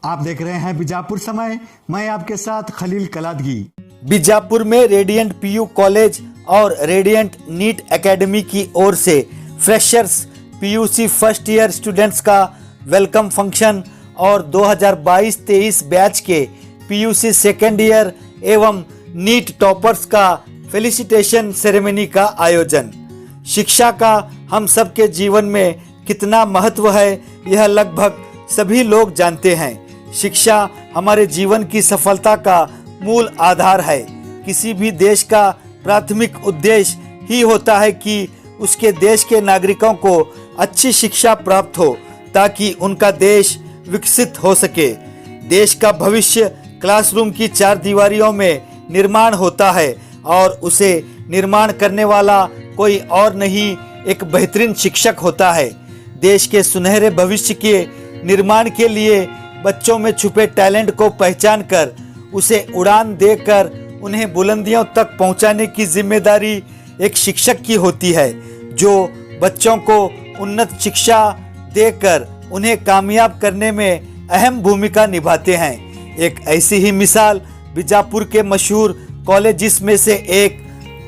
आप देख रहे हैं बीजापुर समय। मैं आपके साथ खलील कलादगी। बीजापुर में रेडियंट पीयू कॉलेज और रेडियंट नीट एकेडमी की ओर से freshers PUC first year students का वेलकम फंक्शन और 2022-23 बैच के पीयूसी सेकेंड ईयर एवं नीट टॉपर्स का फेलिसिटेशन सेरेमनी का आयोजन। शिक्षा का हम सबके जीवन में कितना महत्व है यह लगभग सभी लोग जानते हैं। शिक्षा हमारे जीवन की सफलता का मूल आधार है। किसी भी देश का प्राथमिक उद्देश्य ही होता है कि उसके देश के नागरिकों को अच्छी शिक्षा प्राप्त हो ताकि उनका देश विकसित हो सके। देश का भविष्य क्लासरूम की चार दीवारियों में निर्माण होता है और उसे निर्माण करने वाला कोई और नहीं, एक बेहतरीन शिक्षक होता है। देश के सुनहरे भविष्य के निर्माण के लिए बच्चों में छुपे टैलेंट को पहचान कर उसे उड़ान देकर उन्हें बुलंदियों तक पहुंचाने की जिम्मेदारी एक शिक्षक की होती है, जो बच्चों को उन्नत शिक्षा देकर उन्हें कामयाब करने में अहम भूमिका निभाते हैं। एक ऐसी ही मिसाल बीजापुर के मशहूर कॉलेजिस में से एक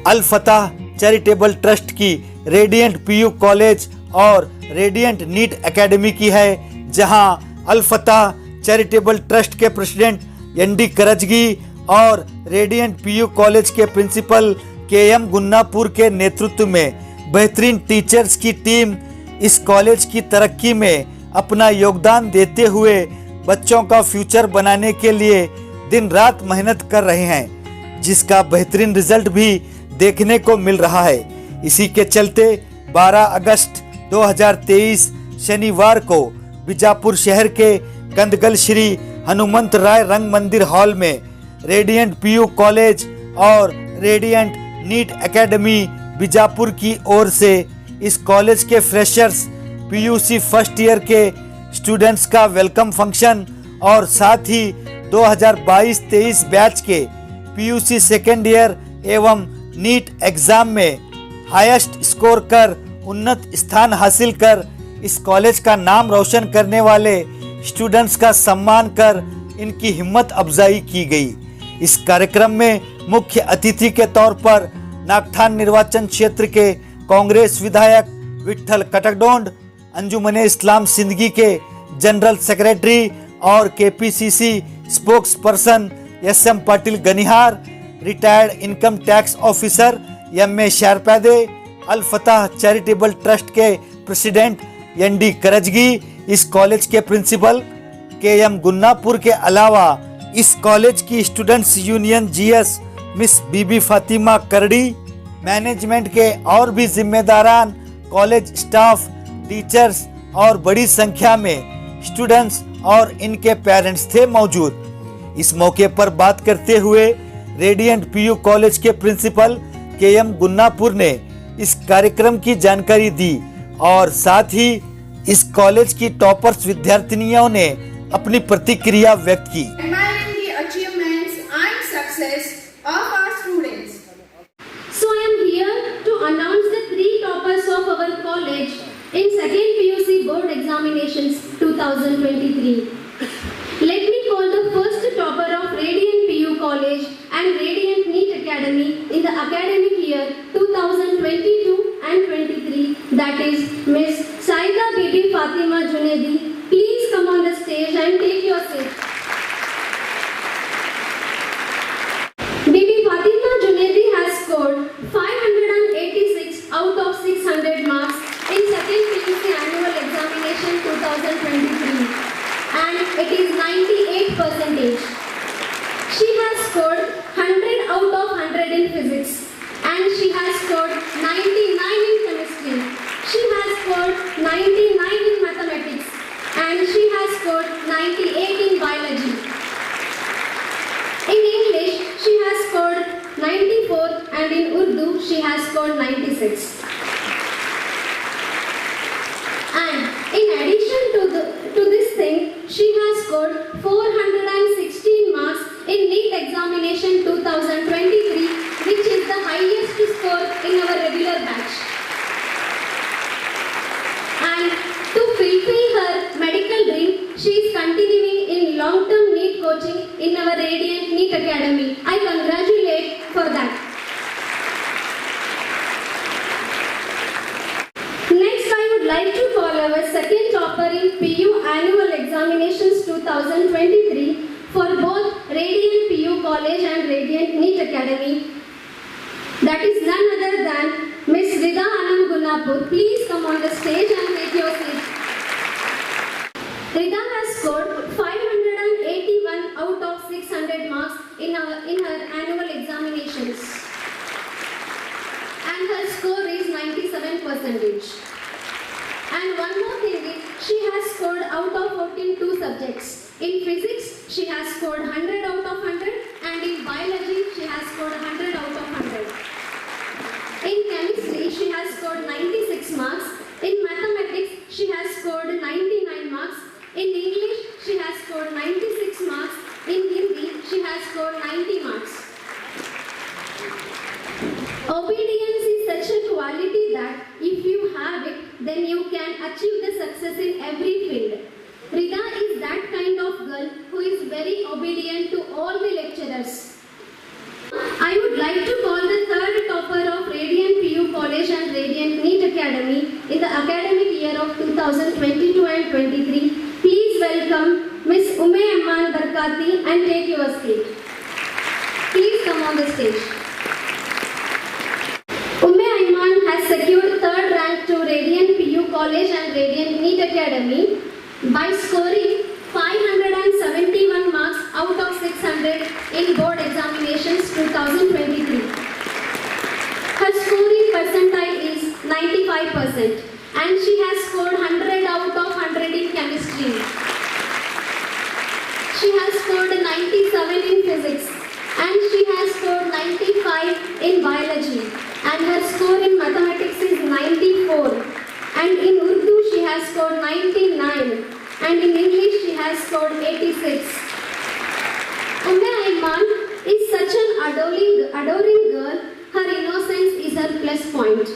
अल फतह चैरिटेबल ट्रस्ट की रेडियंट पीयू कॉलेज और रेडियंट नीट एकेडमी की है, जहां अल फतह चैरिटेबल ट्रस्ट के प्रेसिडेंट एनडी करजगी और रेडियंट पीयू कॉलेज के प्रिंसिपल केएम गुन्नापुर के नेतृत्व में बेहतरीन टीचर्स की टीम इस कॉलेज की तरक्की में अपना योगदान देते हुए बच्चों का फ्यूचर बनाने के लिए दिन रात मेहनत कर रहे हैं, जिसका बेहतरीन रिजल्ट भी देखने को मिल रहा है। इसी के चलते 12 अगस्त 2023 शनिवार को बीजापुर शहर के कंदगल श्री हनुमंत राय रंग मंदिर हॉल में रेडियंट पीयू कॉलेज और रेडियंट नीट एकेडमी बीजापुर की ओर से इस कॉलेज के फ्रेशर्स पीयूसी फर्स्ट ईयर के स्टूडेंट्स का वेलकम फंक्शन और साथ ही 2022-23 बैच के पीयूसी सेकेंड ईयर एवं नीट एग्जाम में हाईएस्ट स्कोर कर उन्नत स्थान हासिल कर इस कॉलेज का नाम रोशन करने वाले स्टूडेंट्स का सम्मान कर इनकी हिम्मत अफजाई की गई। इस कार्यक्रम में मुख्य अतिथि के तौर पर नागठान निर्वाचन क्षेत्र के कांग्रेस विधायक विठल कटकडोंड, अंजुमने इस्लाम सिंदगी के जनरल सेक्रेटरी और KPCC spokesperson SM Patil Ganihar, retired income tax officer MA Sharpaide, Al Fatah charitable trust के प्रेसिडेंट एनडी करजगी, इस कॉलेज के प्रिंसिपल केएम गुन्नापुर के अलावा इस कॉलेज की स्टूडेंट्स यूनियन जीएस मिस बीबी फातिमा करड़ी, मैनेजमेंट के और भी जिम्मेदारान, कॉलेज स्टाफ, टीचर्स और बड़ी संख्या में स्टूडेंट्स और इनके पेरेंट्स थे मौजूद। इस मौके पर बात करते हुए रेडियंट पीयू कॉलेज के प्रिंसिपल केएम गुन्नापुर ने इस कार्यक्रम की जानकारी दी और साथ ही इस कॉलेज की टॉपर्स विद्यार्थिनियों ने अपनी प्रतिक्रिया व्यक्त की। In second PUC board examinations 2023. Let me call the first topper of Radiant PU College and Radiant NEET Academy in the academic year 2022 and 23, that is Miss Saida Bibi Fatima Junaidi. Please come on the stage and take your seat. Bibi Fatima Junaidi has scored 586 out of 600 marks in second PUC annual examination 2023 and it is 98%. She has scored 100 out of 100 in physics and she has scored 99 in chemistry. She has scored 99 in mathematics and she has scored 98 in biology. In English she has scored 94 and in Urdu she has scored 96. And in addition to this thing, she has scored 416 marks in NEET examination 2023, which is the highest score in our regular batch. And to fulfill her medical personal dream, she is continuing in long-term NEET coaching in our Radiant NEET Academy. I congratulate for that. Next, I would like to call our second topper in PU Annual Examinations 2023 for both Radiant PU College and Radiant NEET Academy. That is none other than Miss Rida Anand Gunapur. Please come on the stage and take your seat. Rida has scored 581 out of 600 marks in her annual examinations. And her score is 97%. And one more thing is, she has scored out of 14 two subjects. In physics, she has scored 100 out of 100, and in biology, she has scored 100 out of 100. In chemistry, she has scored 96 marks. In mathematics, she has scored 99 marks. In English, she has scored 96 marks. In Hindi, she has scored 90 marks. Obedience is such a quality that if you have it, then you can achieve the success in every field. Rida is that kind of girl who is very obedient to all the lecturers. I would like to call the third topper of Radiant PU College and Radiant NEET Academy in the academic year of 2022 and 23. Please welcome Miss Ume Amman Barkati and take your seat. Please come on the stage. Ume Amman has secured third rank to Radiant PU College and Radiant NEET Academy by scoring 571 marks out of 600 in board examinations 2023. Her scoring percentile is 95% and she has scored 100 out of 100 in chemistry. She has scored 97 in physics and she has scored 95 in biology, and her score in mathematics is 94, and in Urdu she has scored 99. And in English, she has scored 86. Ume Amman is such an adoring girl. Her innocence is her plus point.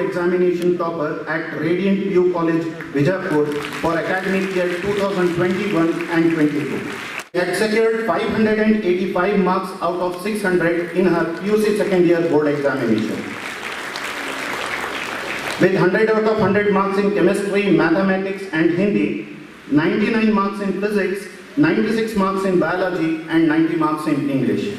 Examination topper at Radiant PU College, Bijapur for academic year 2021 and 22. She had secured 585 marks out of 600 in her PUC second year board examination. With 100 out of 100 marks in chemistry, mathematics and Hindi, 99 marks in physics, 96 marks in biology and 90 marks in English.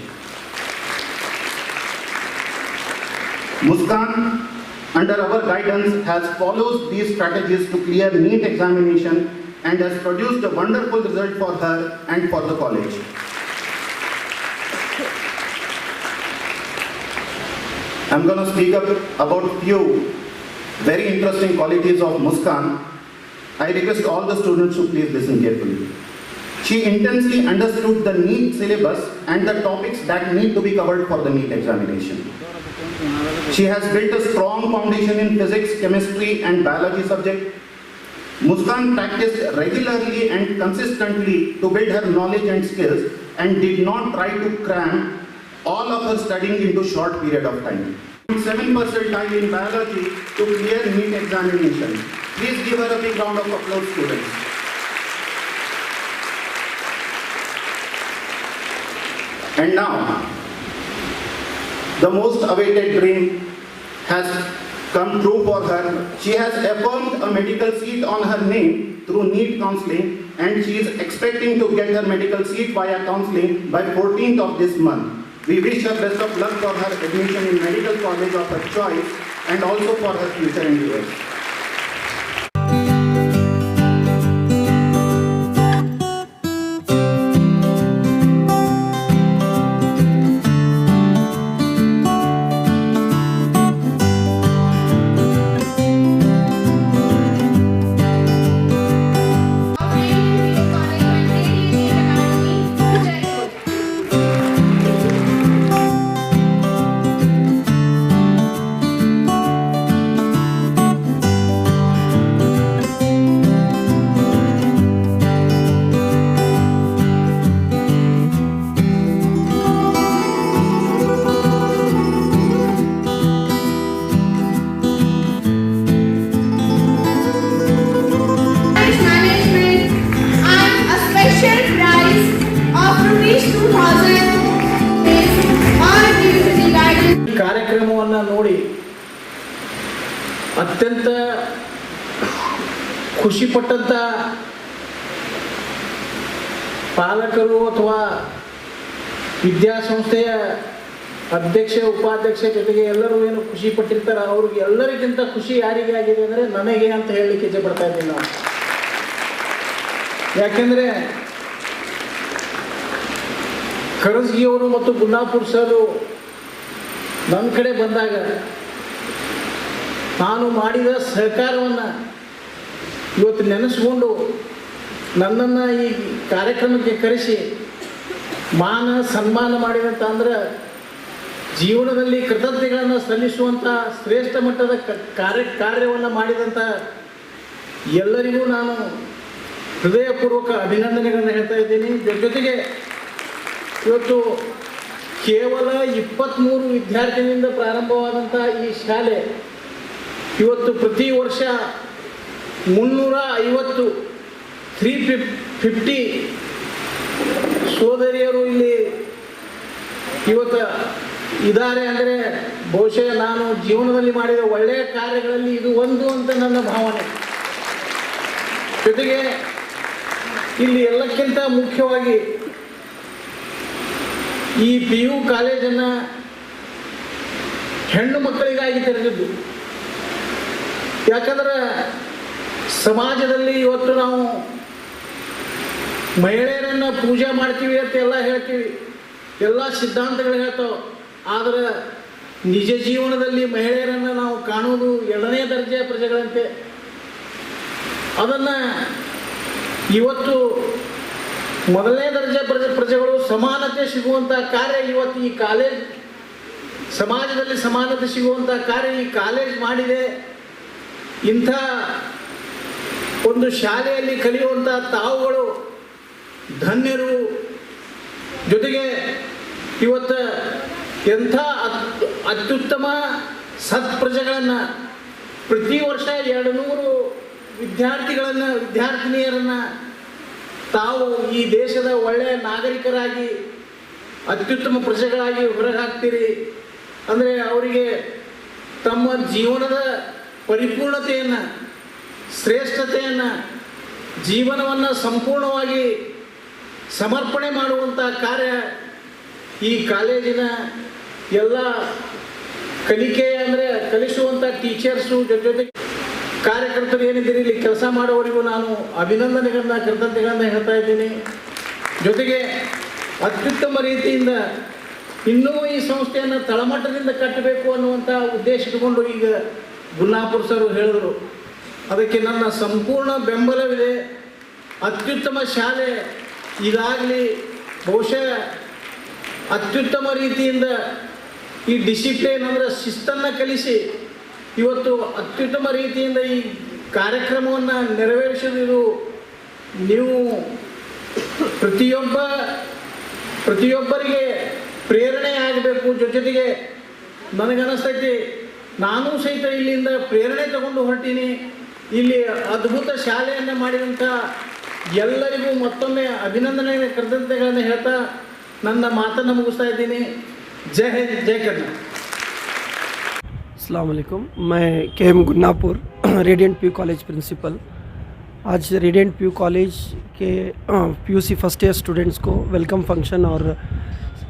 Muskan, under our guidance, has followed these strategies to clear NEET examination and has produced a wonderful result for her and for the college. I'm going to speak up about few very interesting qualities of Muskan. I request all the students to please listen carefully. She intensely understood the NEET syllabus and the topics that need to be covered for the NEET examination. She has built a strong foundation in physics, chemistry and biology subject. Muskan practiced regularly and consistently to build her knowledge and skills and did not try to cram all of her studying into short period of time. 7 percentile in biology to clear NEET examination. Please give her a big round of applause, students. And now, the most awaited dream has come true for her. She has affirmed a medical seat on her name through NEET counseling, and she is expecting to get her medical seat via counseling by 14th of this month. We wish her best of luck for her admission in medical college of her choice and also for her future endeavors. ಅತ್ಯಂತ ಖುಷಿಪಟ್ಟಂಥ ಪಾಲಕರು ಅಥವಾ ವಿದ್ಯಾಸಂಸ್ಥೆಯ ಅಧ್ಯಕ್ಷ ಉಪಾಧ್ಯಕ್ಷ ಜೊತೆಗೆ ಎಲ್ಲರೂ ಏನು ಖುಷಿ ಪಟ್ಟಿರ್ತಾರೆ, ಅವ್ರಿಗೆ ಎಲ್ಲರಿಗಿಂತ ಖುಷಿ ಯಾರಿಗೆ ಆಗಿದೆ ಅಂದರೆ ನನಗೆ ಅಂತ ಹೇಳಲಿಕ್ಕೆ ಇಚ್ಛೆ ಪಡ್ತಾ ಇದ್ದೀನಿ ನಾವು. ಯಾಕೆಂದರೆ ಕರಸ್ಗಿಯವರು ಮತ್ತು ಗುನ್ನಾಪುರ್ ಸರು ನನ್ನ ಕಡೆ ಬಂದಾಗ ನಾನು ಮಾಡಿದ ಸಹಕಾರವನ್ನು ಇವತ್ತು ನೆನೆಸ್ಕೊಂಡು ನನ್ನನ್ನು ಈ ಕಾರ್ಯಕ್ರಮಕ್ಕೆ ಕರೆಸಿ ಮಾನ ಸನ್ಮಾನ ಮಾಡಿದಂತ ಅಂದ್ರೆ ಜೀವನದಲ್ಲಿ ಕೃತಜ್ಞತೆಗಳನ್ನು ಸಲ್ಲಿಸುವಂಥ ಶ್ರೇಷ್ಠ ಮಟ್ಟದ ಕಾರ್ಯವನ್ನು ಮಾಡಿದಂಥ ಎಲ್ಲರಿಗೂ ನಾನು ಹೃದಯಪೂರ್ವಕ ಅಭಿನಂದನೆಗಳನ್ನು ಹೇಳ್ತಾ ಇದ್ದೀನಿ. ಜೊತೆಗೆ ಇವತ್ತು ಕೇವಲ 23 ವಿದ್ಯಾರ್ಥಿನಿಂದ ಪ್ರಾರಂಭವಾದಂಥ ಈ ಶಾಲೆ ಇವತ್ತು ಪ್ರತಿ ವರ್ಷ 350 350 ಸೋದರಿಯರು ಇಲ್ಲಿ ಇವತ್ತು ಇದ್ದಾರೆ ಅಂದರೆ ಬಹುಶಃ ನಾನು ಜೀವನದಲ್ಲಿ ಮಾಡಿದ ಒಳ್ಳೆಯ ಕಾರ್ಯಗಳಲ್ಲಿ ಇದು ಒಂದು ಅಂತ ನನ್ನ ಭಾವನೆ. ಜೊತೆಗೆ ಇಲ್ಲಿ ಎಲ್ಲಕ್ಕಿಂತ ಮುಖ್ಯವಾಗಿ ಈ PU ಕಾಲೇಜನ್ನು ಹೆಣ್ಣು ಮಕ್ಕಳಿಗಾಗಿ ತೆರೆದಿದ್ದು. ಯಾಕಂದ್ರೆ ಸಮಾಜದಲ್ಲಿ ಇವತ್ತು ನಾವು ಮಹಿಳೆಯರನ್ನು ಪೂಜೆ ಮಾಡ್ತೀವಿ ಅಂತ ಎಲ್ಲ ಹೇಳ್ತೀವಿ, ಎಲ್ಲ ಸಿದ್ಧಾಂತಗಳು ಹೇಳ್ತಾವೆ. ಆದರೆ ನಿಜ ಜೀವನದಲ್ಲಿ ಮಹಿಳೆಯರನ್ನು ನಾವು ಕಾಣುವುದು 2ನೇ ದರ್ಜೆಯ ಪ್ರಜೆಗಳಂತೆ. ಅದನ್ನು ಇವತ್ತು 1ನೇ ದರ್ಜೆ ಪ್ರಜೆಗಳು ಸಮಾನತೆ ಸಿಗುವಂಥ ಕಾರ್ಯ ಇವತ್ತು ಈ ಕಾಲೇಜ್, ಸಮಾಜದಲ್ಲಿ ಸಮಾನತೆ ಸಿಗುವಂಥ ಕಾರ್ಯ ಈ ಕಾಲೇಜ್ ಮಾಡಿದೆ. ಇಂಥ ಒಂದು ಶಾಲೆಯಲ್ಲಿ ಕಲಿಯುವಂಥ ತಾವುಗಳು ಧನ್ಯರು. ಜೊತೆಗೆ ಇವತ್ತು ಎಂಥ ಅತ್ಯುತ್ತಮ ಸತ್ಪ್ರಜೆಗಳನ್ನು ಪ್ರತಿ ವರ್ಷ 200 ವಿದ್ಯಾರ್ಥಿನಿಯರನ್ನು ತಾವು ಈ ದೇಶದ ಒಳ್ಳೆಯ ನಾಗರಿಕರಾಗಿ ಅತ್ಯುತ್ತಮ ಪ್ರಜೆಗಳಾಗಿ ಹೊರಗೆ ಹಾಕ್ತೀರಿ ಅಂದರೆ ಅವರಿಗೆ ತಮ್ಮ ಜೀವನದ ಪರಿಪೂರ್ಣತೆಯನ್ನು, ಶ್ರೇಷ್ಠತೆಯನ್ನು, ಜೀವನವನ್ನು ಸಂಪೂರ್ಣವಾಗಿ ಸಮರ್ಪಣೆ ಮಾಡುವಂಥ ಕಾರ್ಯ ಈ ಕಾಲೇಜಿನ ಎಲ್ಲ ಕಲಿಕೆ ಅಂದರೆ ಕಲಿಸುವಂಥ ಟೀಚರ್ಸು ಜೊತೆಗೆ ಕಾರ್ಯಕರ್ತರು ಏನಿದ್ದೀರಿ, ಇಲ್ಲಿ ಕೆಲಸ ಮಾಡೋವರಿಗೂ ನಾನು ಅಭಿನಂದನೆಗಳನ್ನ ಕೃತಜ್ಞತೆಗಳನ್ನು ಹೇಳ್ತಾ ಇದ್ದೀನಿ. ಜೊತೆಗೆ ಅತ್ಯುತ್ತಮ ರೀತಿಯಿಂದ ಇನ್ನೂ ಈ ಸಂಸ್ಥೆಯನ್ನು ತಳಮಟ್ಟದಿಂದ ಕಟ್ಟಬೇಕು ಅನ್ನುವಂಥ ಉದ್ದೇಶ ಇಟ್ಟುಕೊಂಡು ಈಗ ಗುನ್ನಾಪುರ್ ಸರ್ ಹೇಳಿದರು. ಅದಕ್ಕೆ ನನ್ನ ಸಂಪೂರ್ಣ ಬೆಂಬಲವಿದೆ. ಅತ್ಯುತ್ತಮ ಶಾಲೆ ಇದಾಗಲಿ, ಬಹುಶಃ ಅತ್ಯುತ್ತಮ ರೀತಿಯಿಂದ ಈ ಡಿಸಿಪ್ಲಿನ್ ಅಂದರೆ ಶಿಸ್ತನ್ನು ಕಲಿಸಿ ಇವತ್ತು ಅತ್ಯುತ್ತಮ ರೀತಿಯಿಂದ ಈ ಕಾರ್ಯಕ್ರಮವನ್ನು ನೆರವೇರಿಸಿದ್ದು ನೀವು ಪ್ರತಿಯೊಬ್ಬರಿಗೆ ಪ್ರೇರಣೆ ಆಗಬೇಕು. ಜೊತೆಗೆ ನನಗನ್ನಿಸ್ತೈತಿ ನಾನು ಸಹಿತ ಇಲ್ಲಿಂದ ಪ್ರೇರಣೆ ತಗೊಂಡು ಹೊರಟೀನಿ. ಇಲ್ಲಿ ಅದ್ಭುತ ಶಾಲೆಯನ್ನು ಮಾಡಿದಂಥ ಎಲ್ಲರಿಗೂ ಮತ್ತೊಮ್ಮೆ ಅಭಿನಂದನೆ ಕೃತಜ್ಞತೆಗಳನ್ನು ಹೇಳ್ತಾ ನನ್ನ ಮಾತನ್ನು ಮುಗಿಸ್ತಾ ಇದ್ದೀನಿ. जय हिंद, जय कर्नाटक। अस्सलाम वालेकुम, मैं KM Gunnapur radiant PU college principal. आज रेडियंट PU कॉलेज के PUC फर्स्ट ईयर स्टूडेंट्स को वेलकम फंक्शन और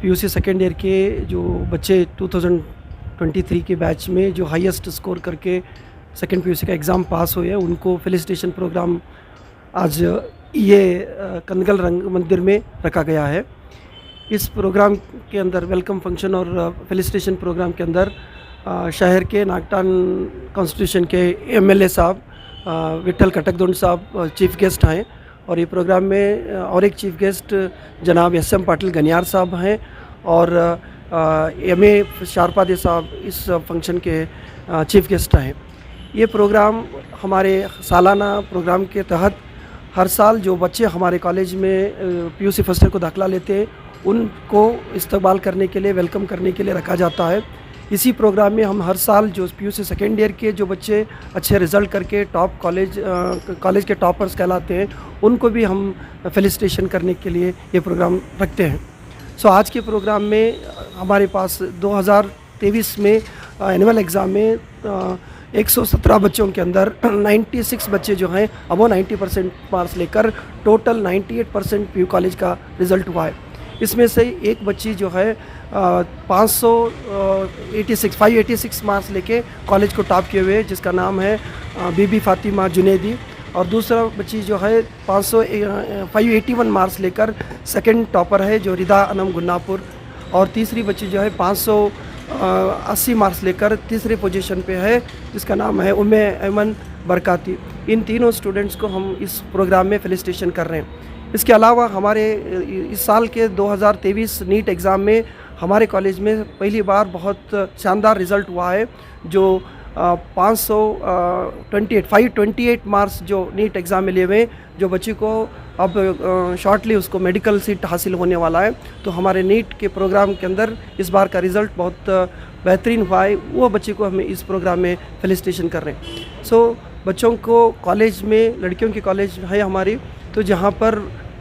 PUC सेकेंड ईयर के जो बच्चे 2023 के बैच में जो हाईएस्ट स्कोर करके सेकेंड PUC का एग्ज़ाम पास हुए हैं उनको फेलिसिटेशन प्रोग्राम आज ये कनगल रंग मंदिर में रखा गया है। इस प्रोग्राम के अंदर वेलकम फंक्शन और फेलिसिटेशन प्रोग्राम के अंदर शहर के नागटान कॉन्स्टिट्यूशन के MLA साहब विठल कटकदोंड साहब चीफ गेस्ट आए और ये प्रोग्राम में और एक चीफ गेस्ट जनाब SM पाटिल गनियार साहब हैं और MA शारपादे साहब इस फंक्शन के चीफ गेस्ट आए। ये प्रोग्राम हमारे सालाना प्रोग्राम के तहत हर साल जो बच्चे हमारे कॉलेज में PUC फर्स्ट ईयर को दाखिला लेते हैं उनको इस्तकबाल करने के लिए, वेलकम करने के लिए रखा जाता है। इसी प्रोग्राम में हम हर साल जो PUC सेकेंड ईयर के जो बच्चे अच्छे रिज़ल्ट करके टॉप कॉलेज के टॉपर्स कहलाते हैं उनको भी हम फेलिसिटेशन करने के लिए ये प्रोग्राम रखते हैं। आज के प्रोग्राम में हमारे पास 2023 में एनुअल एग्ज़ाम में 117 बच्चों के अंदर 96 बच्चे जो हैं अबो 90% मार्क्स लेकर टोटल 98% पीयू कॉलेज का रिज़ल्ट हुआ है। इसमें से एक बच्ची जो है 586 मार्क्स लेके कॉलेज को टॉप किए हुए, जिसका नाम है बीबी फातिमा जुनेदी। और दूसरा बच्ची जो है 581 मार्क्स लेकर सेकंड टॉपर है, जो रिदा अनम गुन्नापुर। और तीसरी बच्ची जो है 580 मार्क्स लेकर तीसरे पोजीशन पे है, जिसका नाम है उम्मे ऐमन बरकाती। इन तीनों स्टूडेंट्स को हम इस प्रोग्राम में फेलिसिटेशन कर रहे हैं। इसके अलावा हमारे इस साल के 2023 नीट एग्ज़ाम में हमारे कॉलेज में पहली बार बहुत शानदार रिज़ल्ट हुआ है, जो 528 मार्क्स जो नीट एग्ज़ाम में लिए हुए, जो बच्ची को अब शॉर्टली उसको मेडिकल सीट हासिल होने वाला है। तो हमारे नीट के प्रोग्राम के अंदर इस बार का रिज़ल्ट बहुत बेहतरीन हुआ है, वो बच्ची को हम इस प्रोग्राम में फेलिसिटेशन कर रहे हैं। बच्चों को कॉलेज में, लड़कियों की कॉलेज है हमारी, तो जहाँ पर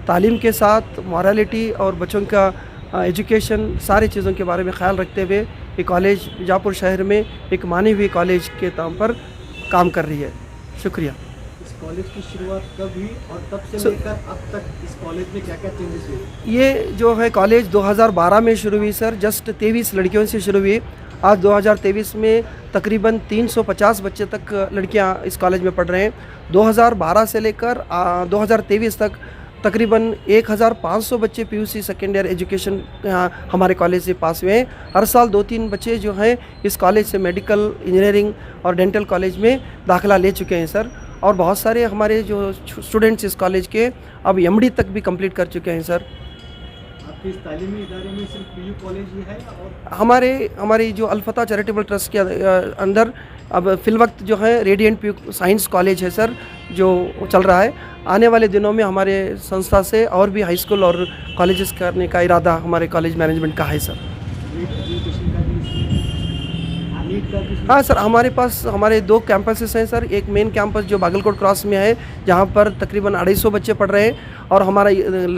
तालीम के साथ मॉरलिटी और बच्चों का एजुकेशन सारी चीज़ों के बारे में ख्याल रखते हुए ये कॉलेज बीजापुर शहर में एक मानी हुई कॉलेज के तौर पर काम कर रही है। शुक्रिया। इस कॉलेज की शुरुआत कब हुई और तब से लेकर अब तक इस कॉलेज में क्या क्या चेंजेस हुए? ये जो है कॉलेज 2012 में शुरू हुई सर, जस्ट 23 लड़कियों से शुरू हुई। आज 2023 में तकरीबन 350 बच्चे तक लड़कियां इस कॉलेज में पढ़ रहे हैं। 2012 से लेकर 2023 तक तकरीबन 1500 बच्चे पीयूसी सेकेंड ईयर एजुकेशन हमारे कॉलेज से पास हुए हैं। हर साल 2-3 बच्चे जो हैं इस कॉलेज से मेडिकल, इंजीनियरिंग और डेंटल कॉलेज में दाखिला ले चुके हैं सर। और बहुत सारे हमारे जो स्टूडेंट्स इस कॉलेज के अब MD तक भी कंप्लीट कर चुके हैं सर। आपके इस तालीमी इदारे में सिर्फ पीयू कॉलेज ही है और हमारी जो अल्फता चैरिटेबल ट्रस्ट के अंदर अब फिलवक्त जो है रेडियंट पीयू साइंस कॉलेज है सर, जो चल रहा है। आने वाले दिनों में हमारे संस्था से और भी हाई स्कूल और कॉलेजेस करने का इरादा हमारे कॉलेज मैनेजमेंट का है सर। हाँ सर, हमारे पास हमारे 2 कैंपसेस हैं सर। एक मेन कैंपस जो बागलकोट क्रॉस में है, जहाँ पर तकरीबन 250 बच्चे पढ़ रहे हैं। और हमारा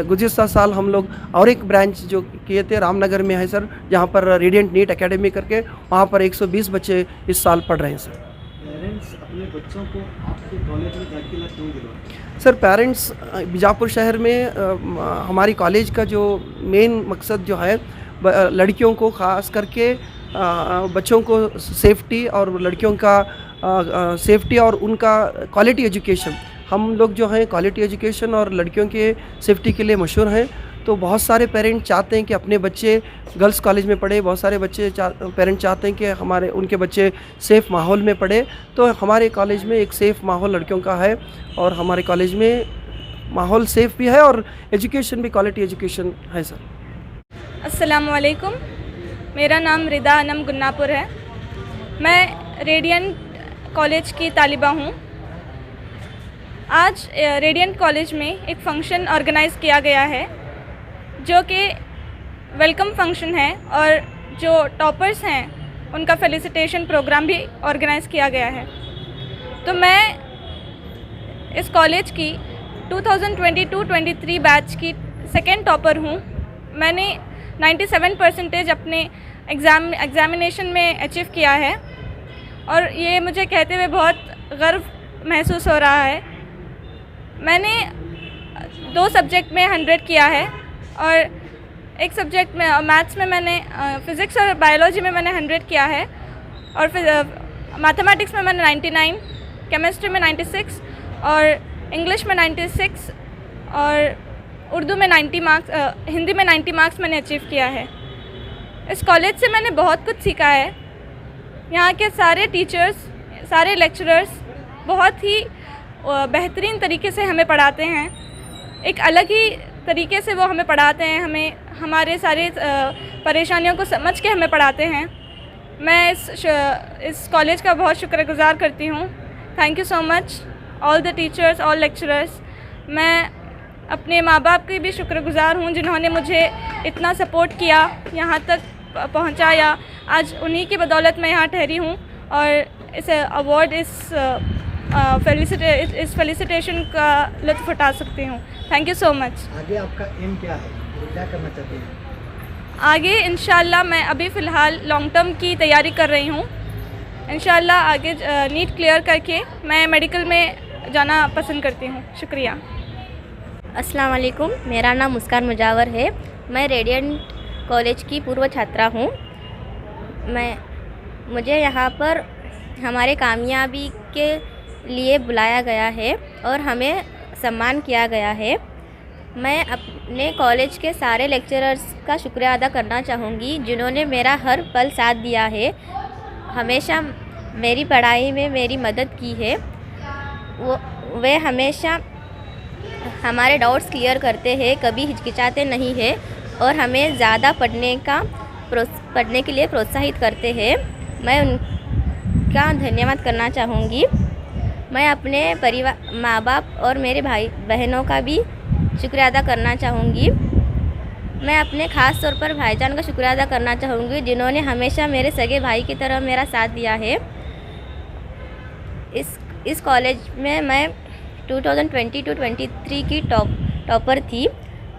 गुज़िश्ता साल हम लोग और एक ब्रांच जो किए थे रामनगर में है सर, जहाँ पर रेडियंट नीट एकेडमी करके वहाँ पर 120 बच्चे इस साल पढ़ रहे हैं सर। पेरेंट्स अपने बच्चों को आपके कॉलेज में दाखिला क्यों दिलवाते? सर पेरेंट्स बीजापुर शहर में हमारी कॉलेज का जो मेन मकसद जो है लड़कियों को ख़ास करके बच्चों को सेफ्टी और लड़कियों का सेफ्टी और उनका क्वालिटी एजुकेशन, हम लोग जो हैं क्वालिटी एजुकेशन और लड़कियों के सेफ्टी के लिए मशहूर हैं। तो बहुत सारे पेरेंट्स चाहते हैं कि अपने बच्चे गर्ल्स कॉलेज में पढ़े, बहुत सारे बच्चे पेरेंट्स चाहते हैं कि उनके बच्चे सेफ़ माहौल में पढ़े। तो हमारे कॉलेज में एक सेफ़ माहौल लड़कियों का है और हमारे कॉलेज में माहौल सेफ़ भी है और एजुकेशन भी क्वालिटी एजुकेशन है सर। अस्सलाम वालेकुम, मेरा नाम रिदा अनम गुन्नापुर है। मैं रेडियंट कॉलेज की तालिबा हूँ। आज रेडियंट कॉलेज में एक फ़ंक्शन ऑर्गेनाइज़ किया गया है जो कि वेलकम फंक्शन है, और जो टॉपर्स हैं उनका फेलिसिटेशन प्रोग्राम भी ऑर्गेनाइज़ किया गया है। तो मैं इस कॉलेज की 2022-23 बैच की सेकेंड टॉपर हूँ। मैंने 97% अपने एग्ज़ामिनेशन में अचीव किया है और ये मुझे कहते हुए बहुत गर्व महसूस हो रहा है। मैंने 2 सब्जेक्ट में 100 किया है और एक सब्जेक्ट में मैथ्स में मैंने फ़िज़िक्स और बायोलॉजी में मैंने 100 किया है, और फिर मैथमेटिक्स में मैंने 99, केमिस्ट्री में 96 और इंग्लिश में 96 और उर्दू में 90 मार्क्स, हिंदी में 90 मार्क्स मैंने अचीव किया है। इस कॉलेज से मैंने बहुत कुछ सीखा है। यहाँ के सारे टीचर्स, सारे लेक्चरर्स बहुत ही बेहतरीन तरीके से हमें पढ़ाते हैं। एक अलग ही तरीके से वो हमें पढ़ाते हैं, हमें हमारे सारे परेशानियों को समझ के हमें पढ़ाते हैं। मैं इस कॉलेज का बहुत शुक्रगुज़ार करती हूँ। Thank you so much all the teachers, all lecturers. मैं अपने माँ बाप की भी शुक्रगुज़ार हूँ जिन्होंने मुझे इतना सपोर्ट किया, यहाँ तक पहुँचाया। आज उन्हीं की बदौलत मैं यहाँ ठहरी हूँ और इस अवार्ड, इस फेलिसिटेशन का लुत्फ़ उठा सकती हूँ। Thank you so much. आगे आपका एम क्या है, क्या करना चाहते हैं? आगे इंशाल्लाह मैं अभी फ़िलहाल लॉन्ग टर्म की तैयारी कर रही हूँ। इंशाल्लाह आगे नीट क्लियर करके मैं मेडिकल में जाना पसंद करती हूँ। शुक्रिया। अस्सलाम वालेकुम, मेरा नाम मुस्कान मुजावर है। मैं रेडियंट कॉलेज की पूर्व छात्रा हूँ। मुझे यहाँ पर हमारे कामयाबी के लिए बुलाया गया है और हमें सम्मान किया गया है। मैं अपने कॉलेज के सारे लेक्चरर्स का शुक्रिया अदा करना चाहूँगी जिन्होंने मेरा हर पल साथ दिया है, हमेशा मेरी पढ़ाई में मेरी मदद की है। वे हमेशा हमारे डाउट्स क्लियर करते हैं, कभी हिचकिचाते नहीं हैं और हमें ज़्यादा पढ़ने के लिए प्रोत्साहित करते हैं। मैं उनका धन्यवाद करना चाहूँगी। मैं अपने परिवार, माँ बाप और मेरे भाई बहनों का भी शुक्रिया अदा करना चाहूँगी। मैं अपने ख़ास तौर पर भाईजान का शुक्रिया अदा करना चाहूँगी जिन्होंने हमेशा मेरे सगे भाई की तरह मेरा साथ दिया है। इस कॉलेज में मैं 2022-23 की टॉपर थी।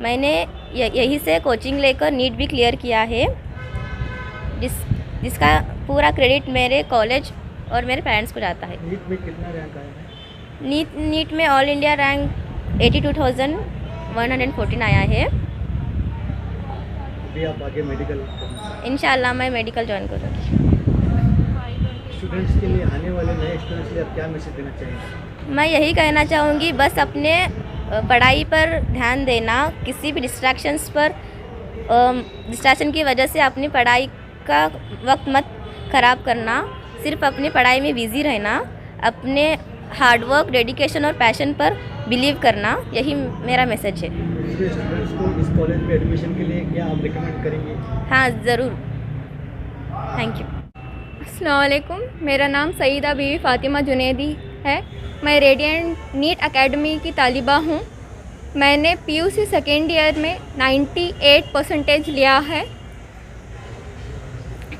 मैंने यहीं से कोचिंग लेकर नीट भी क्लियर किया है, जिसका पूरा क्रेडिट मेरे कॉलेज और मेरे पेरेंट्स को जाता है। नीट में कितना रैंक आया है? नीट में ऑल इंडिया रैंक 82,114 आया है। अभी आप आगे मेडिकल? इंशाल्लाह मैं मेडिकल ज्वाइन करूँगी। स्टूडेंट्स के लिए, आने वाले नए स्टूडेंट्स के लिए आप क्या मैसेज देना चाहेंगे? मैं यही कहना चाहूँगी, बस अपने पढ़ाई पर ध्यान देना, किसी भी डिस्ट्रैक्शन की वजह से अपनी पढ़ाई का वक्त मत ख़राब करना, सिर्फ अपनी पढ़ाई में बिज़ी रहना, अपने हार्डवर्क, डेडिकेशन और पैशन पर बिलीव करना, यही मेरा मैसेज है। दूसरे स्टूडेंट्स को इस कॉलेज में एडमिशन के लिए क्या आप रिकमेंड करेंगे? हाँ ज़रूर। Thank you. अस्सलाम वालेकुम, मेरा नाम सईदा बीवी फ़ातिमा जुनैदी है। मैं रेडियंट नीट एकेडमी की तालिबा हूँ। मैंने पीयूसी सेकेंड ईयर में 98% लिया है।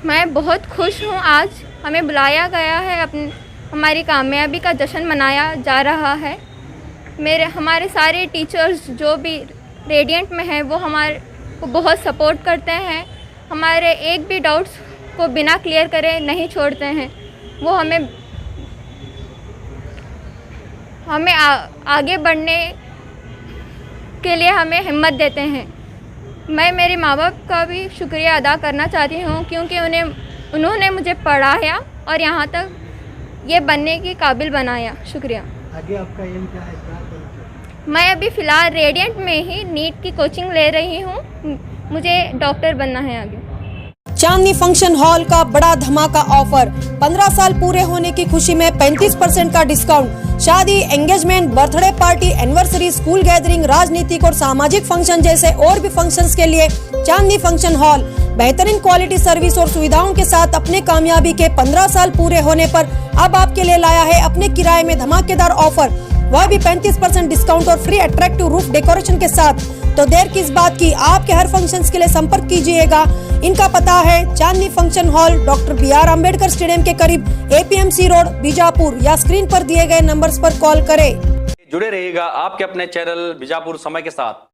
मैं बहुत खुश हूँ। आज हमें बुलाया गया है, हमारी कामयाबी का जश्न मनाया जा रहा है। हमारे सारे टीचर्स जो भी रेडियंट में हैं वो हमारे को बहुत सपोर्ट करते हैं। हमारे एक भी डाउट्स को बिना क्लियर करे नहीं छोड़ते हैं। वो हमें आगे बढ़ने के लिए हमें हिम्मत देते हैं। मैं मेरे माँ बाप का भी शुक्रिया अदा करना चाहती हूँ क्योंकि उन्होंने मुझे पढ़ाया और यहाँ तक ये बनने के काबिल बनाया। शुक्रिया। आगे आपका एम क्या है? मैं अभी फ़िलहाल रेडियंट में ही नीट की कोचिंग ले रही हूँ। मुझे डॉक्टर बनना है आगे। चांदनी फंक्शन हॉल का बड़ा धमाका ऑफर, 15 साल पूरे होने की खुशी में 35% का डिस्काउंट। शादी, engagement, birthday party, anniversary, school gathering, राजनीतिक और सामाजिक फंक्शन जैसे और भी फंक्शंस के लिए चांदनी फंक्शन हॉल बेहतरीन क्वालिटी सर्विस और सुविधाओं के साथ अपने कामयाबी के 15 साल पूरे होने पर अब आपके लिए लाया है अपने किराए में धमाकेदार ऑफर, वह भी 35% डिस्काउंट और फ्री अट्रैक्टिव रूफ डेकोरेशन के साथ। तो देर किस बात की, आपके हर फंक्शंस के लिए संपर्क कीजिएगा। इनका पता है Chandni function hall, doctor BR Ambedkar stadium के करीब, APMC रोड, बीजापुर, या स्क्रीन पर दिए गए नंबर्स पर कॉल करें। जुड़े रहिएगा आपके अपने चैनल बीजापुर समय के साथ।